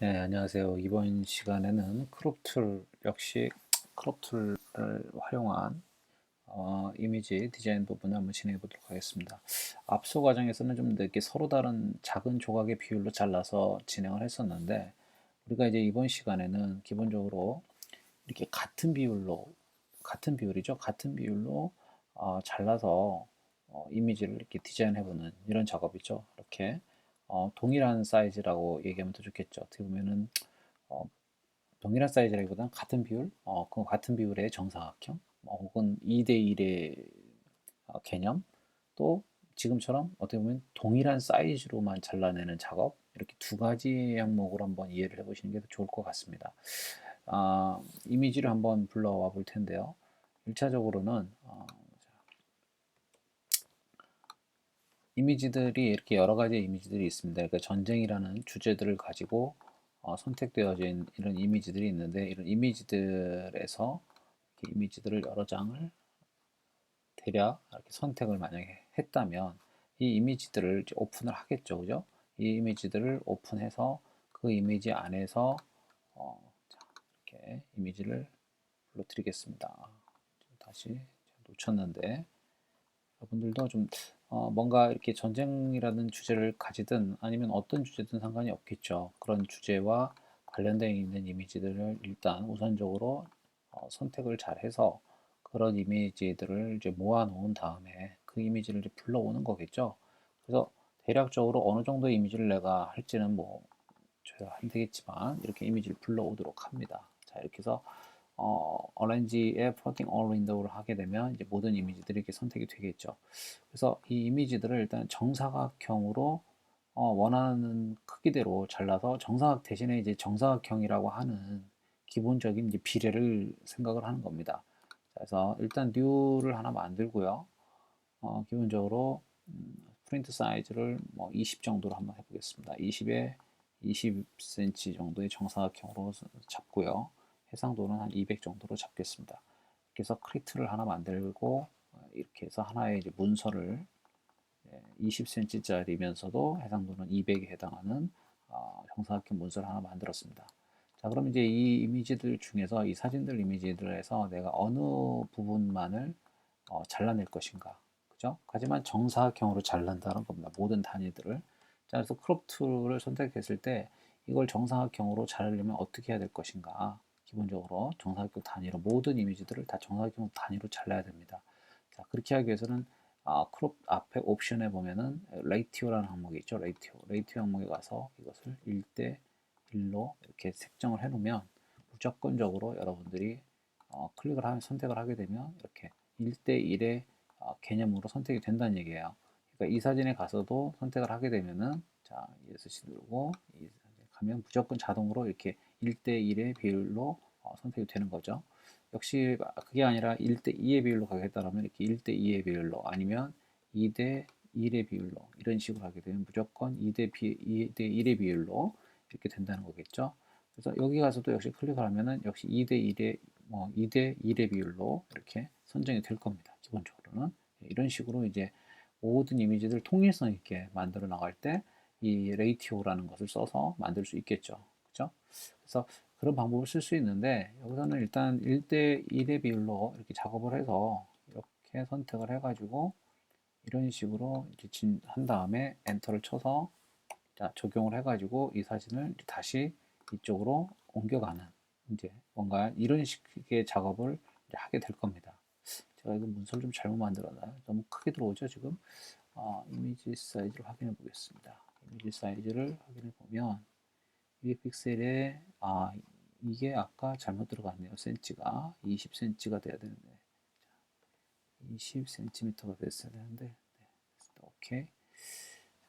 네, 안녕하세요. 이번 시간에는 크롭 툴, 역시 크롭 툴을 활용한 이미지 디자인 부분을 한번 진행해 보도록 하겠습니다. 앞서 과정에서는 좀 이렇게 서로 다른 작은 조각의 비율로 잘라서 진행을 했었는데, 우리가 이제 이번 시간에는 기본적으로 이렇게 같은 비율이죠. 같은 비율로 잘라서 이미지를 이렇게 디자인해 보는 이런 작업이죠. 이렇게 동일한 사이즈라고 얘기하면 더 좋겠죠. 어떻게 보면은 어, 동일한 사이즈라기보다는 같은 비율, 그 같은 비율의 정사각형, 혹은 2대1의 개념, 또 지금처럼 어떻게 보면 동일한 사이즈로만 잘라내는 작업, 이렇게 두 가지 항목으로 한번 이해를 해보시는 게 더 좋을 것 같습니다. 이미지를 한번 불러와 볼 텐데요. 1차적으로는 이미지들이 이렇게 여러 가지 이미지들이 있습니다. 그러니까 전쟁이라는 주제들을 가지고 선택되어진 이런 이미지들이 있는데, 이런 이미지들에서 이렇게 이미지들을 여러 장을 대략 이렇게 선택을 만약에 했다면 이 이미지들을 이제 오픈을 하겠죠, 그죠? 이 이미지들을 오픈해서 그 이미지 안에서 자, 이렇게 이미지를 불러드리겠습니다. 다시 놓쳤는데 여러분들도 좀 뭔가 이렇게 전쟁이라는 주제를 가지든 아니면 어떤 주제든 상관이 없겠죠. 그런 주제와 관련되어 있는 이미지들을 일단 우선적으로 선택을 잘 해서 그런 이미지들을 이제 모아 놓은 다음에 그 이미지를 이제 불러오는 거겠죠. 그래서 대략적으로 어느 정도 이미지를 내가 할지는 뭐 줘야 안 되겠지만 이렇게 이미지를 불러오도록 합니다. 자, 이렇게 해서 어렌지에 플로팅 all window를 하게 되면 이제 모든 이미지들이 이렇게 선택이 되겠죠. 그래서 이 이미지들을 일단 정사각형으로 원하는 크기대로 잘라서 정사각 대신에 이제 정사각형이라고 하는 기본적인 이제 비례를 생각을 하는 겁니다. 그래서 일단 뉴를 하나 만들고요. 기본적으로 프린트 사이즈를 뭐 20 정도로 한번 해보겠습니다. 20에 20cm 정도의 정사각형으로 잡고요. 해상도는 한 200 정도로 잡겠습니다. 그래서 크리트를 하나 만들고 이렇게 해서 하나의 이제 문서를 20cm짜리면서도 해상도는 200에 해당하는 정사각형 문서를 하나 만들었습니다. 자, 그럼 이제 이 이미지들 중에서 이 사진들 이미지들에서 내가 어느 부분만을 잘라낼 것인가, 그죠? 하지만 정사각형으로 잘란다는 겁니다. 모든 단위들을. 자, 그래서 크롭 툴을 선택했을 때 이걸 정사각형으로 자르려면 어떻게 해야 될 것인가? 기본적으로 정사각형 단위로 모든 이미지들을 다 정사각형 단위로 잘라야 됩니다. 자, 그렇게 하기 위해서는 크롭 앞에 옵션에 보면은 레이티오라는 항목이 있죠. 레이티오 항목에 가서 이것을 1대 1로 이렇게 색정을 해 놓으면 무조건적으로 여러분들이 클릭을 하면 선택을 하게 되면 이렇게 1대 1의 개념으로 선택이 된다는 얘기예요. 그러니까 이 사진에 가서도 선택을 하게 되면은 자, ESC 누르고 이 사진에 가면 무조건 자동으로 이렇게 1대 1의 비율로 선택이 되는 거죠. 역시 그게 아니라 1대 2의 비율로 가겠다라면 이렇게 1대 2의 비율로 아니면 2대 1의 비율로 이런 식으로 하게 되면 무조건 2대 1의 비율로 이렇게 된다는 거겠죠. 그래서 여기 가서도 역시 클릭을 하면은 역시 2대 1의 2대 1의 비율로 이렇게 선정이 될 겁니다. 기본적으로는 이런 식으로 이제 모든 이미지들 통일성 있게 만들어 나갈 때 이 레이티오라는 것을 써서 만들 수 있겠죠. 그죠? 그래서 그런 방법을 쓸 수 있는데 여기서는 일단 1대 1의 비율로 이렇게 작업을 해서 이렇게 선택을 해가지고 이런 식으로 이제 한 다음에 엔터를 쳐서 자, 적용을 해가지고 이 사진을 다시 이쪽으로 옮겨가는 이제 뭔가 이런 식의 작업을 하게 될 겁니다. 제가 이거 문서를 좀 잘못 만들었나요? 너무 크게 들어오죠 지금? 이미지 사이즈를 확인해 보겠습니다. 이미지 사이즈를 확인해 보면 이게 픽셀에 이게 아까 잘못 들어갔네요. 센치가 20cm가 돼야 되는데 20cm가 됐어야 되는데 네, 오케이.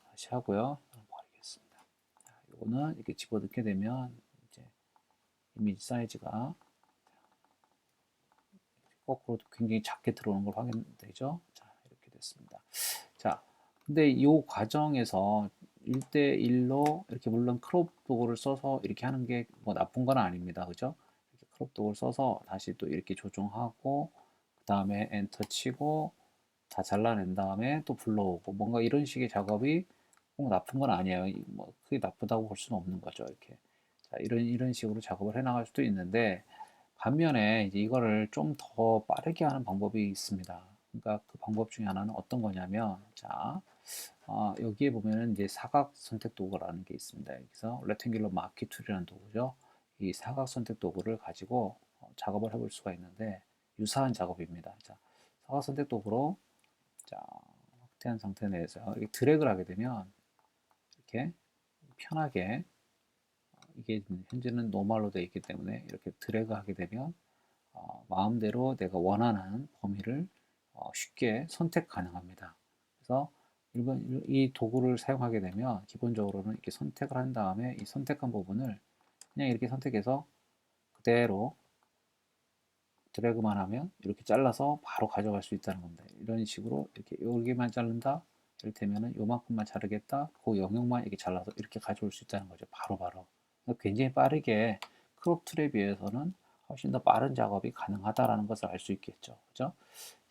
다시 하고요. 버리겠습니다. 이거는 이렇게 집어넣게 되면 이제 이미지 사이즈가 거꾸로 굉장히 작게 들어오는 걸 확인되죠. 자, 이렇게 됐습니다. 자, 근데 이 과정에서 1대1로 이렇게 물론 크롭 도구를 써서 이렇게 하는 게 뭐 나쁜 건 아닙니다. 그죠? 이렇게 크롭 도구를 써서 다시 또 이렇게 조정하고 그 다음에 엔터 치고 다 잘라낸 다음에 또 불러오고 뭔가 이런 식의 작업이 꼭 나쁜 건 아니에요. 뭐 크게 나쁘다고 볼 수는 없는 거죠. 이렇게 자, 이런 식으로 작업을 해 나갈 수도 있는데, 반면에 이제 이거를 좀 더 빠르게 하는 방법이 있습니다. 그러니까 그 방법 중에 하나는 어떤 거냐면, 자, 여기에 보면은 이제 사각 선택 도구라는 게 있습니다. 여기서 레क्탱귤러 마키 툴이라는 도구죠. 이 사각 선택 도구를 가지고 작업을 해볼 수가 있는데, 유사한 작업입니다. 자, 사각 선택 도구로, 자, 확대한 상태 내에서 이렇게 드래그를 하게 되면 이렇게 편하게, 이게 현재는 노멀로 되어 있기 때문에 이렇게 드래그 하게 되면 마음대로 내가 원하는 범위를 쉽게 선택 가능합니다. 그래서 이 도구를 사용하게 되면 기본적으로는 이렇게 선택을 한 다음에 이 선택한 부분을 그냥 이렇게 선택해서 그대로 드래그만 하면 이렇게 잘라서 바로 가져갈 수 있다는 겁니다. 이런 식으로 이렇게 여기만 자른다. 이를테면은 요만큼만 자르겠다. 그 영역만 이렇게 잘라서 이렇게 가져올 수 있다는 거죠. 바로바로. 굉장히 빠르게 크롭 툴에 비해서는 훨씬 더 빠른 작업이 가능하다라는 것을 알 수 있겠죠. 그죠?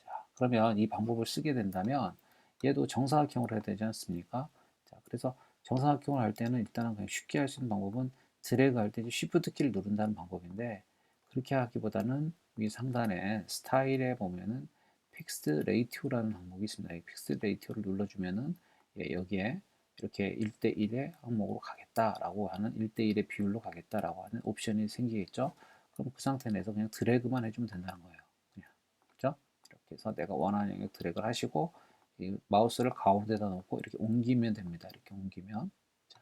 자, 그러면 이 방법을 쓰게 된다면 얘도 정사각형으로 해야 되지 않습니까? 자, 그래서 정사각형을 할 때는 일단은 그냥 쉽게 할 수 있는 방법은 드래그 할 때 쉬프트 키를 누른다는 방법인데, 그렇게 하기보다는 위 상단에 스타일에 보면은 픽스드 레이티오라는 항목이 있습니다. 이 픽스드 레이티오를 눌러주면은 여기에 이렇게 1대1의 항목으로 가겠다라고 하는 1대1의 비율로 가겠다라고 하는 옵션이 생기겠죠. 그럼 그 상태 내에서 그냥 드래그만 해주면 된다는 거예요. 그냥. 그죠? 이렇게 해서 내가 원하는 영역 드래그를 하시고 이 마우스를 가운데다 놓고 이렇게 옮기면 됩니다. 이렇게 옮기면, 자,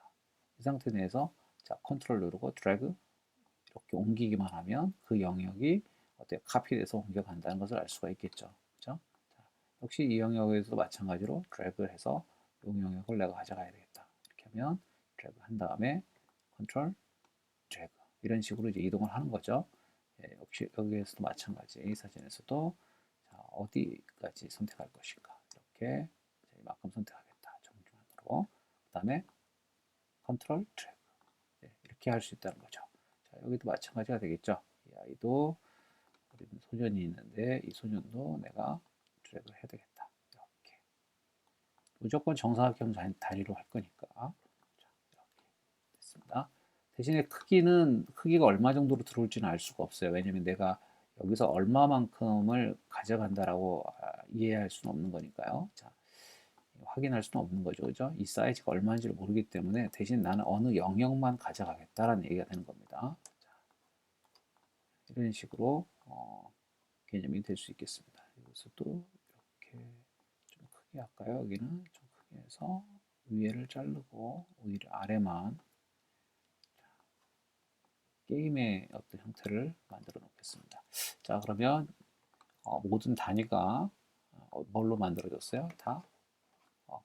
이 상태 내에서 자, 컨트롤 누르고 드래그 이렇게 옮기기만 하면 그 영역이 어때요? 카피돼서 옮겨간다는 것을 알 수가 있겠죠. 그죠? 자, 역시 이 영역에서도 마찬가지로 드래그를 해서 이 영역을 내가 가져가야 되겠다. 이렇게 하면 드래그 한 다음에 컨트롤 드래그 이런 식으로 이제 이동을 하는 거죠. 예, 역시 여기에서도 마찬가지. 이 사진에서도 자, 어디까지 선택할 것인가 이렇게 이만큼 선택하겠다. 정중앙으로. 그 다음에 컨트롤 드래그 이렇게 할 수 있다는 거죠. 자, 여기도 마찬가지가 되겠죠. 이 아이도 우리는 소년이 있는데 이 소년도 내가 드래그를 해야 되겠다. 이렇게 무조건 정사각형 다리로 할 거니까. 자, 이렇게 됐습니다. 대신에 크기가 얼마 정도로 들어올지는 알 수가 없어요. 왜냐면 내가 여기서 얼마만큼을 가져간다라고 이해할 수는 없는 거니까요. 자, 확인할 수는 없는 거죠. 그죠? 이 사이즈가 얼마인지를 모르기 때문에 대신 나는 어느 영역만 가져가겠다라는 얘기가 되는 겁니다. 자, 이런 식으로 개념이 될 수 있겠습니다. 여기서도 이렇게 좀 크게 할까요? 여기는 좀 크게 해서 위에를 자르고 오히려 아래만 게임의 어떤 형태를 만들어 놓겠습니다. 자, 그러면 모든 단위가 뭘로 만들어졌어요? 다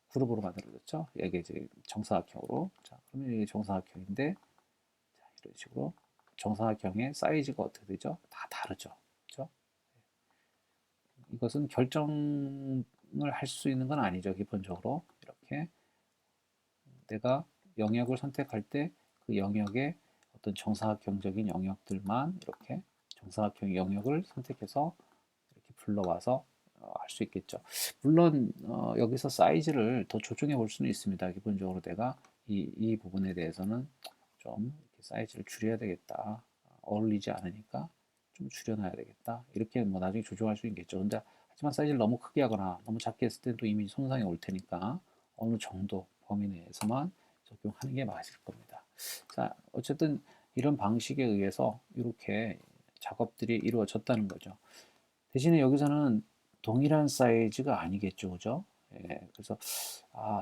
그룹으로 만들어졌죠. 이게 이제 정사각형으로. 자, 그러면 이게 정사각형인데, 자, 이런 식으로 정사각형의 사이즈가 어떻게 되죠? 다 다르죠. 그렇죠? 이것은 결정을 할 수 있는 건 아니죠. 기본적으로 이렇게 내가 영역을 선택할 때 그 영역의 어떤 정사각형적인 영역들만 이렇게 정사각형 영역을 선택해서 이렇게 불러와서 할 수 있겠죠. 물론 여기서 사이즈를 더 조정해 볼 수는 있습니다. 기본적으로 내가 이 부분에 대해서는 좀 사이즈를 줄여야 되겠다. 어울리지 않으니까 좀 줄여놔야 되겠다. 이렇게 뭐 나중에 조정할 수 있겠죠. 근데 하지만 사이즈를 너무 크게 하거나 너무 작게 했을 때 또 이미지 손상이 올 테니까 어느 정도 범위 내에서만 적용하는 게 맞을 겁니다. 자, 어쨌든 이런 방식에 의해서 이렇게 작업들이 이루어졌다는 거죠. 대신에 여기서는 동일한 사이즈가 아니겠죠, 그죠? 예, 그래서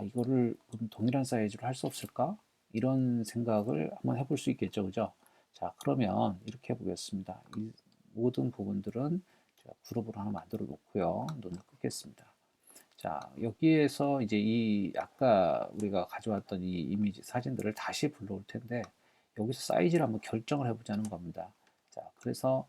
이거를 동일한 사이즈로 할 수 없을까? 이런 생각을 한번 해볼 수 있겠죠, 그죠? 자, 그러면 이렇게 해보겠습니다. 이 모든 부분들은 제가 그룹으로 하나 만들어 놓고요. 눈을 끄겠습니다. 자, 여기에서 이제 이 아까 우리가 가져왔던 이 이미지 사진들을 다시 불러올 텐데 여기서 사이즈를 한번 결정을 해보자는 겁니다. 자, 그래서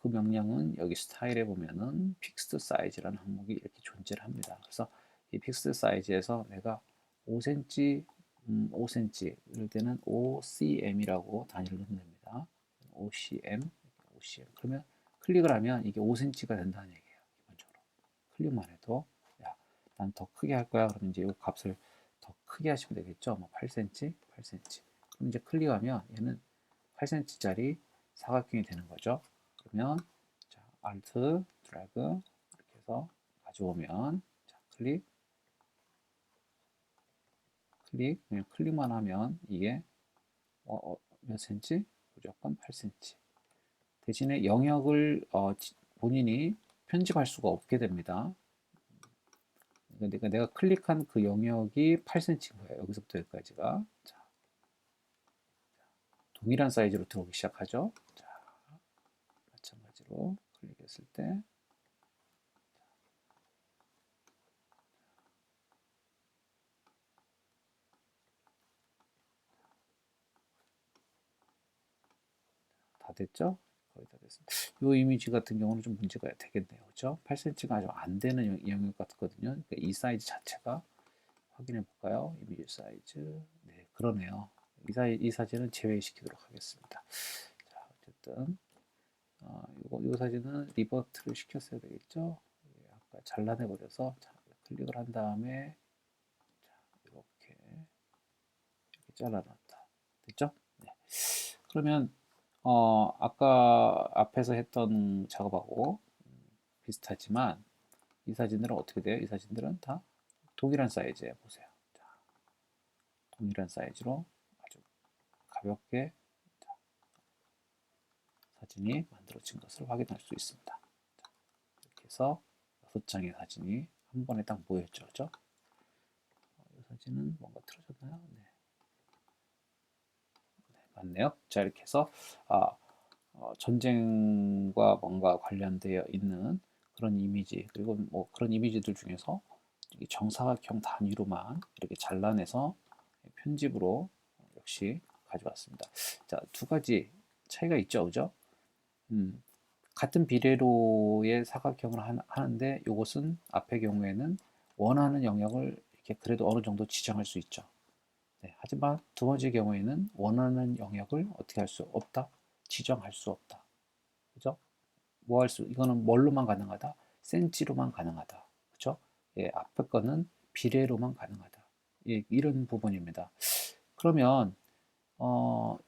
그 명령은 여기 스타일에 보면은 픽스드 사이즈라는 항목이 이렇게 존재를 합니다. 그래서 이 픽스드 사이즈에서 내가 5cm, 5cm 이럴 때는 OCM이라고 단위를 넣으면 됩니다. OCM, OCM. 그러면 클릭을 하면 이게 5cm가 된다는 얘기예요. 기본적으로. 클릭만 해도. 야, 난 더 크게 할 거야. 그러면 이제 이 값을 더 크게 하시면 되겠죠. 뭐 8cm, 8cm. 그럼 이제 클릭하면 얘는 8cm짜리 사각형이 되는 거죠. 그러면 자, Alt 드래그 이렇게 해서 가져오면 자, 그냥 클릭만 하면 이게 몇 cm? 무조건 8cm. 대신에 영역을 본인이 편집할 수가 없게 됩니다. 그러니까 내가 클릭한 그 영역이 8cm인 거예요. 여기서부터 여기까지가. 자, 동일한 사이즈로 들어오기 시작하죠. 자, 마찬가지로 클릭했을 때 다 됐죠? 거의 다 됐습니다. 이 이미지 같은 경우는 좀 문제가 되겠네요. 그렇죠? 8cm가 아주 안 되는 영역 같거든요. 그러니까 이 사이즈 자체가 확인해 볼까요? 이미지 사이즈. 네, 그러네요. 이 사진은 제외시키도록 하겠습니다. 자, 어쨌든 이 사진은 리버트를 시켰어야 되겠죠? 예, 아까 잘라내 버려서 클릭을 한 다음에 자, 이렇게 잘라놨다. 됐죠? 네. 그러면 아까 앞에서 했던 작업하고 비슷하지만 이 사진들은 어떻게 돼요? 이 사진들은 다 동일한 사이즈에 보세요. 자, 동일한 사이즈로 아주 가볍게 사진이 만들어진 것을 확인할 수 있습니다. 이렇게 해서 6장의 사진이 한 번에 딱 모였죠. 그죠? 이 사진은 뭔가 틀어졌나요? 네. 네, 맞네요. 자, 이렇게 해서 전쟁과 뭔가 관련되어 있는 그런 이미지, 그리고 뭐 그런 이미지들 중에서 정사각형 단위로만 이렇게 잘라내서 편집으로 역시 가져왔습니다. 자, 두 가지 차이가 있죠, 그죠? 같은 비례로의 사각형을 하는데 이것은 앞의 경우에는 원하는 영역을 이렇게 그래도 어느 정도 지정할 수 있죠. 네, 하지만 두 번째 경우에는 원하는 영역을 어떻게 할 수 없다? 지정할 수 없다. 그죠? 이거는 뭘로만 가능하다? 센치로만 가능하다. 그죠? 예, 앞에 거는 비례로만 가능하다. 예, 이런 부분입니다. 그러면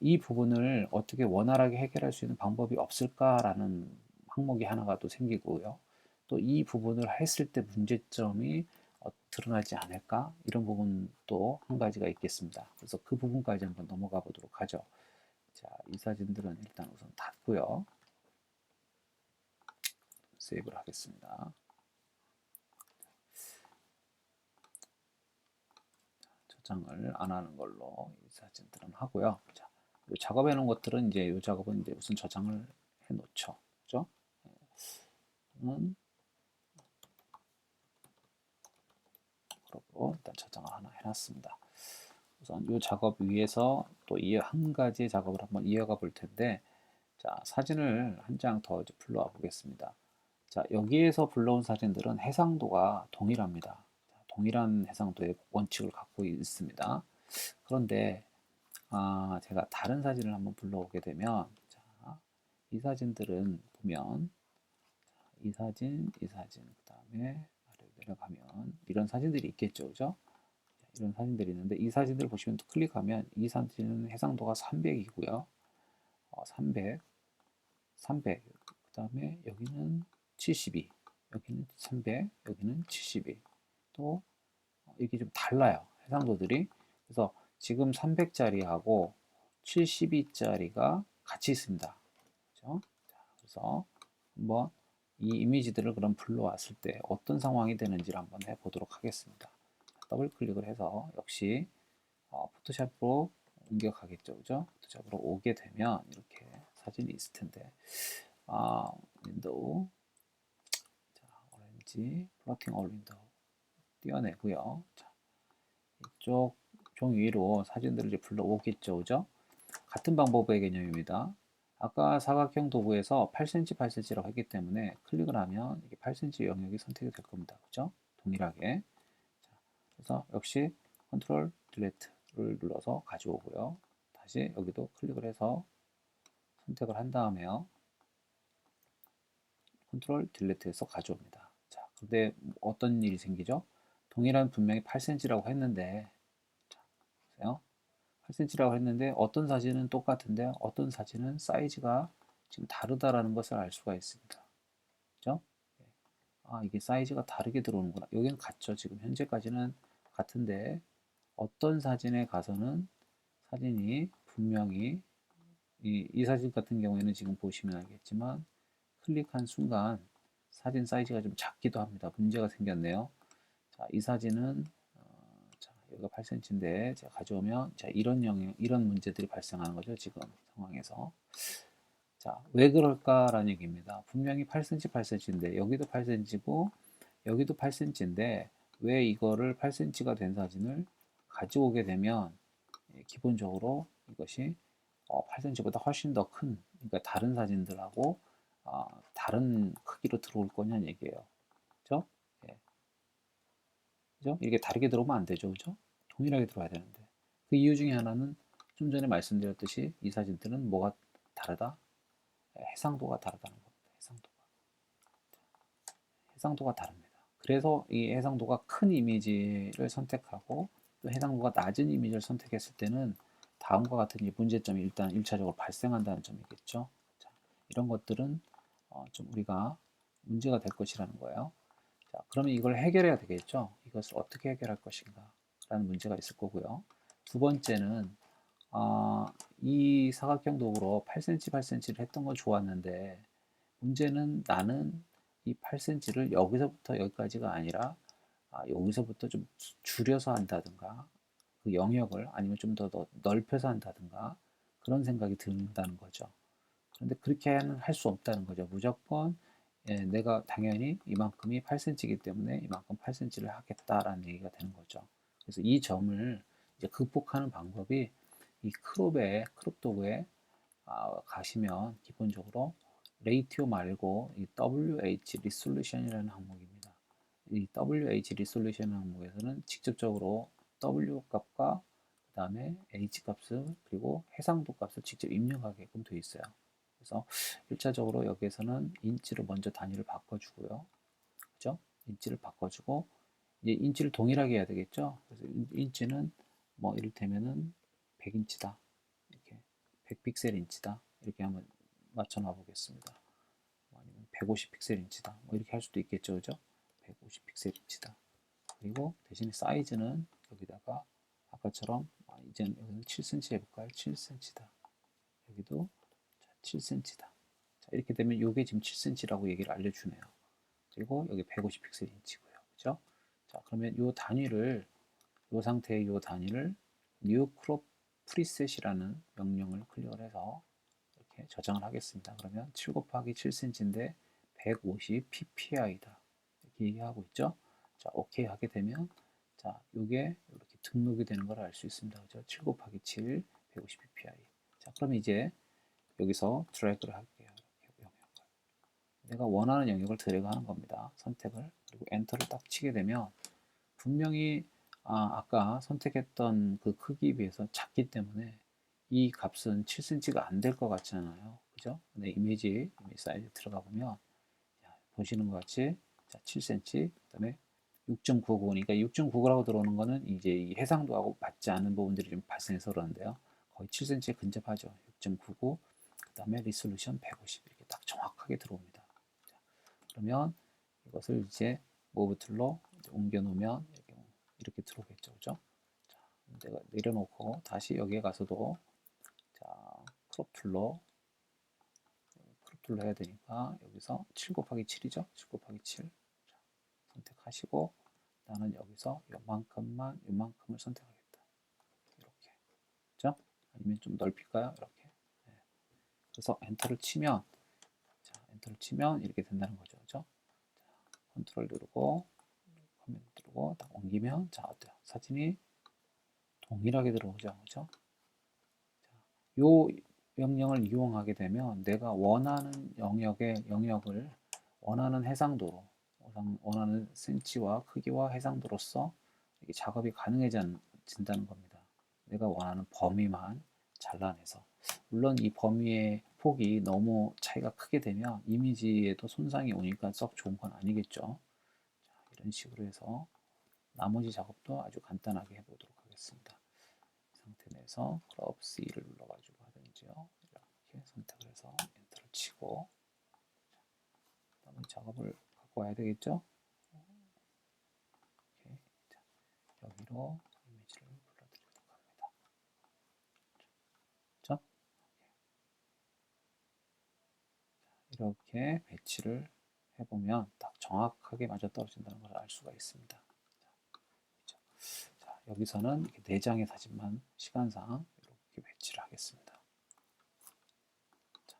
이 부분을 어떻게 원활하게 해결할 수 있는 방법이 없을까라는 항목이 하나가 또 생기고요. 또 이 부분을 했을 때 문제점이 드러나지 않을까? 이런 부분도 한 가지가 있겠습니다. 그래서 그 부분까지 한번 넘어가 보도록 하죠. 자, 이 사진들은 일단 우선 닫고요. 세이브를 하겠습니다. 저장을 안 하는 걸로 이 사진들은 하고요. 자, 요 작업해 놓은 것들은 이제 이 작업은 이제 우선 저장을 해 놓죠. 그죠? 는 그러고 일단 저장을 하나 해놨습니다. 우선 이 작업 위에서 또 이 한 가지 작업을 한번 이어가 볼 텐데, 자, 사진을 한 장 더 불러와 보겠습니다. 자, 여기에서 불러온 사진들은 해상도가 동일합니다. 동일한 해상도의 원칙을 갖고 있습니다. 그런데 제가 다른 사진을 한번 불러오게 되면, 자, 이 사진들은 보면 이 사진, 그 다음에 아래로 내려가면 이런 사진들이 있겠죠, 그죠? 이런 사진들이 있는데 이 사진들 보시면 또 클릭하면 이 사진은 해상도가 300이고요. 300, 그 다음에 여기는 72, 여기는 300, 여기는 72. 또 이게 좀 달라요, 해상도들이. 그래서 지금 300짜리하고 72짜리가 같이 있습니다. 그렇죠? 자, 그래서 한번 이 이미지들을 그럼 불러왔을 때 어떤 상황이 되는지를 한번 해보도록 하겠습니다. 더블 클릭을 해서 역시 포토샵으로 옮겨가겠죠, 그죠? 포토샵으로 오게 되면 이렇게 사진이 있을 텐데, 윈도우, 자, 오렌지, 플러팅 올 윈도우 띄워내고요. 자, 이쪽 종이 위로 사진들을 이제 불러오겠죠, 그죠? 같은 방법의 개념입니다. 아까 사각형 도구에서 8cm, 8cm라고 했기 때문에 클릭을 하면 이게 8cm 영역이 선택이 될 겁니다. 그죠? 동일하게. 자, 그래서 역시 컨트롤 딜리트를 눌러서 가져오고요. 다시 여기도 클릭을 해서 선택을 한 다음에요. 컨트롤 딜리트해서 가져옵니다. 자, 근데 어떤 일이 생기죠? 동일한 분명히 8cm라고 했는데, 자, 보세요. 8cm라고 했는데 어떤 사진은 똑같은데 어떤 사진은 사이즈가 지금 다르다라는 것을 알 수가 있습니다. 그죠? 아, 이게 사이즈가 다르게 들어오는구나. 여기는 같죠. 지금 현재까지는 같은데 어떤 사진에 가서는 사진이 분명히 이 사진 같은 경우에는 지금 보시면 알겠지만 클릭한 순간 사진 사이즈가 좀 작기도 합니다. 문제가 생겼네요. 자, 이 사진은 자, 여기가 8cm인데 제가 가져오면 자, 이런 문제들이 발생하는 거죠. 지금 상황에서. 자, 왜 그럴까라는 얘기입니다. 분명히 8cm, 8cm인데 여기도 8cm고 여기도 8cm인데 왜 이거를 8cm가 된 사진을 가져오게 되면 기본적으로 이것이 8cm보다 훨씬 더 큰, 그러니까 다른 사진들하고 다른 크기로 들어올 거냐는 얘기예요. 그죠? 예. 그죠? 이게 다르게 들어오면 안 되죠. 그죠? 동일하게 들어와야 되는데. 그 이유 중에 하나는 좀 전에 말씀드렸듯이 이 사진들은 뭐가 다르다? 해상도가 다르다는 겁니다. 해상도가 다릅니다. 그래서 이 해상도가 큰 이미지를 선택하고 또 해상도가 낮은 이미지를 선택했을 때는 다음과 같은 이 문제점이 일단 1차적으로 발생한다는 점이겠죠. 자, 이런 것들은 좀 우리가 문제가 될 것이라는 거예요. 자, 그러면 이걸 해결해야 되겠죠. 이것을 어떻게 해결할 것인가 라는 문제가 있을 거고요. 두 번째는 이 사각형 도구로 8cm, 8cm를 했던 건 좋았는데 문제는 나는 이 8cm를 여기서부터 여기까지가 아니라 여기서부터 좀 줄여서 한다든가 그 영역을 아니면 좀 더 넓혀서 한다든가 그런 생각이 든다는 거죠. 그런데 그렇게는 할 수 없다는 거죠. 무조건 내가 당연히 이만큼이 8cm이기 때문에 이만큼 8cm를 하겠다라는 얘기가 되는 거죠. 그래서 이 점을 이제 극복하는 방법이 이 크롭 도구에 가시면 기본적으로 레이티오 말고 이 WH 리솔루션이라는 항목입니다. 이 WH 리솔루션 항목에서는 직접적으로 W 값과 그 다음에 H 값을 그리고 해상도 값을 직접 입력하게끔 되어 있어요. 그래서 1차적으로 여기에서는 인치로 먼저 단위를 바꿔주고요. 그죠? 인치를 바꿔주고 이제 인치를 동일하게 해야 되겠죠? 그래서 인치는 뭐 이를테면은 100인치다. 이렇게 100픽셀 인치다. 이렇게 한번 맞춰 놔 보겠습니다. 아니면 150 픽셀 인치다. 뭐 이렇게 할 수도 있겠죠. 그죠? 150 픽셀 인치다. 그리고 대신에 사이즈는 여기다가 아까처럼 이제는 여기는 7cm 해볼까요? 7cm다. 여기도 7cm다. 자, 이렇게 되면 이게 지금 7cm라고 얘기를 알려주네요. 그리고 여기 150 픽셀 인치고요. 그죠? 자, 그러면 이 단위를 이 상태의 이 단위를 new crop preset이라는 명령을 클릭을 해서 이렇게 저장을 하겠습니다. 그러면 7 곱하기 7cm인데 150 ppi다. 이렇게 얘기하고 있죠. 자, 오케이 하게 되면 자, 이게 이렇게 등록이 되는 걸 알 수 있습니다. 그죠? 7 곱하기 7, 150 ppi. 자, 그럼 이제 여기서 드래그를 할게요. 이렇게 영역을. 내가 원하는 영역을 드래그 하는 겁니다. 선택을. 그리고 엔터를 딱 치게 되면 분명히 아까 선택했던 그 크기에 비해서 작기 때문에 이 값은 7cm가 안 될 것 같잖아요. 그죠? 근데 이미지 사이즈 들어가 보면 보시는 것 같이 자, 7cm 그다음에 6.99니까 6.99라고 들어오는 거는 이제 이 해상도하고 맞지 않는 부분들이 좀 발생해서 그러는데요. 거의 7cm에 근접하죠. 6.99 그다음에 리솔루션 150 이렇게 딱 정확하게 들어옵니다. 자, 그러면 이것을 이제 무브 툴로 옮겨 놓으면 이렇게 들어오겠죠. 그죠? 자, 내가 내려놓고 다시 여기에 가서도 자, 크롭 툴로 해야 되니까 여기서 7 곱하기 7이죠. 7 곱하기 7 자, 선택하시고 나는 여기서 요만큼을 선택하겠다. 이렇게. 그죠? 아니면 좀 넓힐까요? 이렇게. 네. 그래서 엔터를 치면 이렇게 된다는 거죠. 그죠? 자, 컨트롤 누르고 화면 누르고 딱 옮기면 자, 어때요? 사진이 동일하게 들어오죠. 그죠? 요 명령을 이용하게 되면 내가 원하는 영역을 원하는 해상도로 원하는 센치와 크기와 해상도로서 이게 작업이 가능해진다는 겁니다. 내가 원하는 범위만 잘라내서 물론 이 범위의 폭이 너무 차이가 크게 되면 이미지에도 손상이 오니까 썩 좋은 건 아니겠죠. 자, 이런 식으로 해서 나머지 작업도 아주 간단하게 해보도록 하겠습니다. 상태 내에서 크롭 C를 눌러가지고 하든지요. 이렇게 선택을 해서 엔터를 치고 그다음에 작업을 갖고 와야 되겠죠. 이렇게 여기로 이미지를 불러드리도록 합니다. 그렇죠? 이렇게 배치를 해보면 딱 정확하게 맞아떨어진다는 걸 알 수가 있습니다. 자, 여기서는 이렇게 4장의 사진만 시간상 이렇게 배치를 하겠습니다. 자,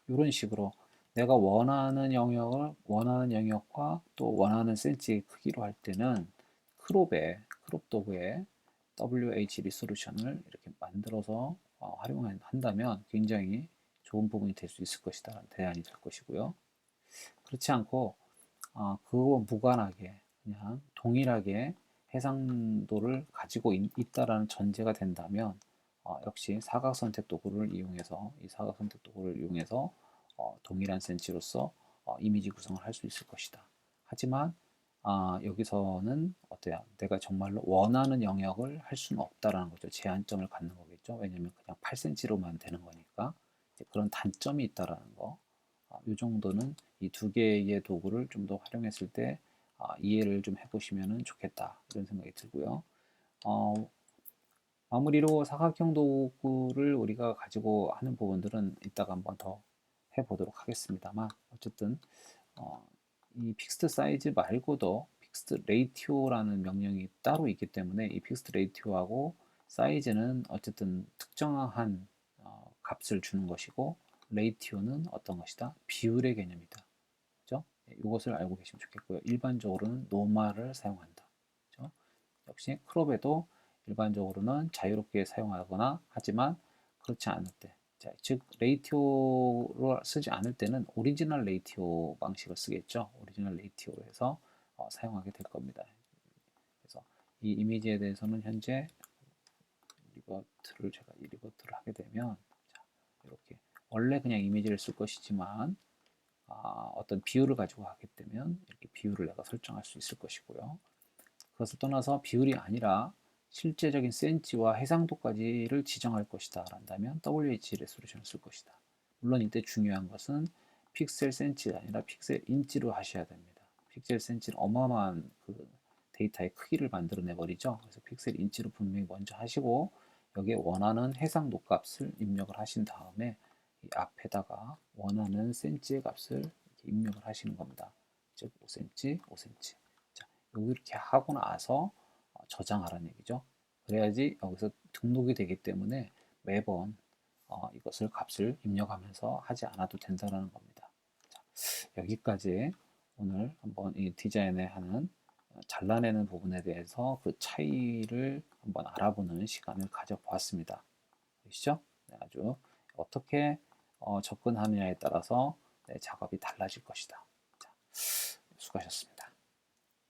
이런 식으로 내가 원하는 영역과 또 원하는 센치 크기로 할 때는 크롭 도구에 WH 리소루션을 이렇게 만들어서 활용한다면 굉장히 좋은 부분이 될 수 있을 것이다. 대안이 될 것이고요. 그렇지 않고 그거 무관하게 그냥 동일하게 해상도를 가지고 있다라는 전제가 된다면 역시 사각 선택 도구를 이용해서 동일한 센치로서 이미지 구성을 할 수 있을 것이다. 하지만 여기서는 어때요? 내가 정말로 원하는 영역을 할 수는 없다라는 거죠. 제한점을 갖는 거겠죠. 왜냐면 그냥 8cm로만 되는 거니까 그런 단점이 있다라는 거. 이 정도는 이 두 개의 도구를 좀 더 활용했을 때 이해를 좀 해보시면 좋겠다 이런 생각이 들고요. 마무리로 사각형 도구를 우리가 가지고 하는 부분들은 이따가 한번 더 해보도록 하겠습니다만 어쨌든 이 픽스트 사이즈 말고도 픽스트 레이티오라는 명령이 따로 있기 때문에 이 픽스트 레이티오하고 사이즈는 어쨌든 특정한 값을 주는 것이고 레이티오는 어떤 것이다? 비율의 개념이다. 그죠? 이것을 알고 계시면 좋겠고요. 일반적으로는 노말을 사용한다. 그죠? 역시 크롭에도 일반적으로는 자유롭게 사용하거나 하지만 그렇지 않을 때, 즉 레이티오를 쓰지 않을 때는 오리지널 레이티오 방식을 쓰겠죠. 오리지널 레이티오로 해서 사용하게 될 겁니다. 그래서 이 이미지에 대해서는 현재 리버트를 하게 되면 이렇게 원래 그냥 이미지를 쓸 것이지만 어떤 비율을 가지고 하게 되면 이렇게 비율을 내가 설정할 수 있을 것이고요. 그것을 떠나서 비율이 아니라 실제적인 센치와 해상도까지를 지정할 것이다 라는다면 WH 레소루션을 쓸 것이다. 물론 이때 중요한 것은 픽셀 센치가 아니라 픽셀 인치로 하셔야 됩니다. 픽셀 센치는 어마어마한 그 데이터의 크기를 만들어내 버리죠. 그래서 픽셀 인치로 분명히 먼저 하시고 여기에 원하는 해상도 값을 입력을 하신 다음에 이 앞에다가 원하는 센치의 값을 입력을 하시는 겁니다. 즉 5cm, 5cm. 자, 이렇게 하고 나서 저장하라는 얘기죠. 그래야지 여기서 등록이 되기 때문에 매번 이것을 값을 입력하면서 하지 않아도 된다는 겁니다. 자, 여기까지 오늘 한번 이 디자인에 하는 잘라내는 부분에 대해서 그 차이를 한번 알아보는 시간을 가져보았습니다. 보시죠? 네, 아주 어떻게 접근하느냐에 따라서 작업이 달라질 것이다. 자, 수고하셨습니다.